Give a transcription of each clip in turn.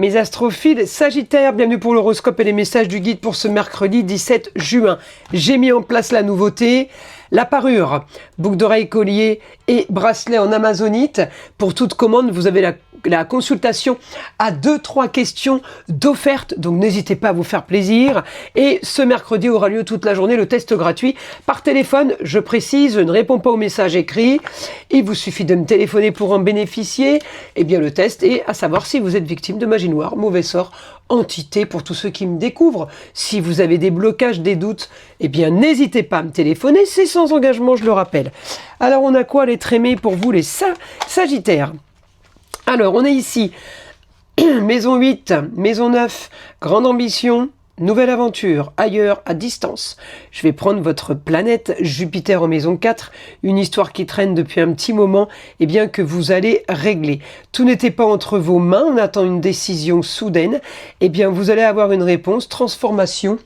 Mes astrophiles Sagittaire, bienvenue pour l'horoscope et les messages du guide pour ce mercredi 17 juin. J'ai mis en place la nouveauté, la parure, boucle d'oreille, collier et bracelet en amazonite. Pour toute commande, vous avez la consultation à 2-3 questions d'offerte, donc n'hésitez pas à vous faire plaisir. Et ce mercredi aura lieu toute la journée le test gratuit par téléphone. Je précise, je ne réponds pas aux messages écrits. Il vous suffit de me téléphoner pour en bénéficier. Et bien le test est à savoir si vous êtes victime de magie noire, mauvais sort, entité. Pour tous ceux qui me découvrent, si vous avez des blocages, des doutes, eh bien n'hésitez pas à me téléphoner, c'est sans engagement, je le rappelle. Alors on a quoi l'être aimé pour vous les Sagittaires? Alors, on est ici, maison 8, maison 9, grande ambition, nouvelle aventure, ailleurs, à distance. Je vais prendre votre planète Jupiter en maison 4, une histoire qui traîne depuis un petit moment, et bien que vous allez régler. Tout n'était pas entre vos mains, on attend une décision soudaine, et bien vous allez avoir une réponse, transformation,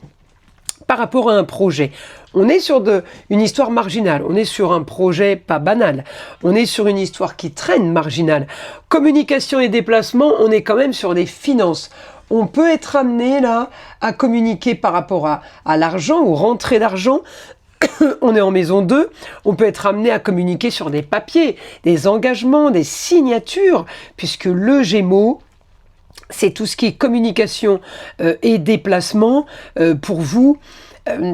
par rapport à un projet. On est sur une histoire marginale, on est sur un projet pas banal, on est sur une histoire qui traîne marginale. Communication et déplacement, on est quand même sur des finances. On peut être amené là à communiquer par rapport à l'argent, aux rentrées d'argent. On est en maison 2, on peut être amené à communiquer sur des papiers, des engagements, des signatures, puisque le Gémeaux, c'est tout ce qui est communication et déplacement pour vous.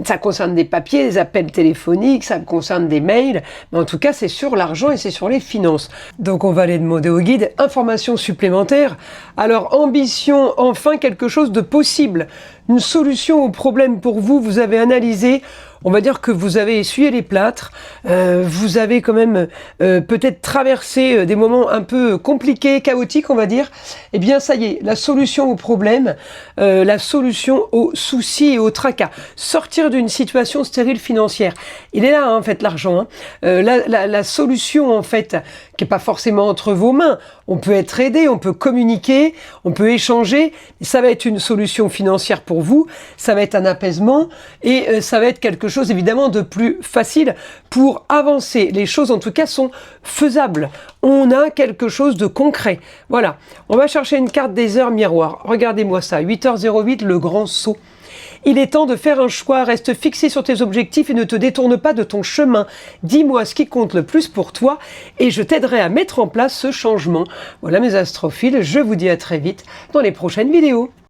Ça concerne des papiers, des appels téléphoniques, ça concerne des mails, mais en tout cas c'est sur l'argent et c'est sur les finances. Donc on va aller demander au guide informations supplémentaires. Alors ambition, enfin quelque chose de possible, une solution au problème pour vous, vous avez analysé. On va dire que vous avez essuyé les plâtres, vous avez quand même peut-être traversé des moments un peu compliqués, chaotiques on va dire. Eh bien ça y est, la solution au problème, la solution aux soucis et aux tracas. Sortir d'une situation stérile financière. Il est là hein, en fait l'argent. Hein. La solution en fait, qui n'est pas forcément entre vos mains. On peut être aidé, on peut communiquer, on peut échanger. Ça va être une solution financière pour vous, ça va être un apaisement et ça va être quelque chose évidemment de plus facile pour avancer. Les choses en tout cas sont faisables. On a quelque chose de concret. Voilà, on va chercher une carte des heures miroir. Regardez-moi ça, 8h08, le grand saut. Il est temps de faire un choix, reste fixé sur tes objectifs et ne te détourne pas de ton chemin. Dis-moi ce qui compte le plus pour toi et je t'aiderai à mettre en place ce changement. Voilà mes astrophiles, je vous dis à très vite dans les prochaines vidéos.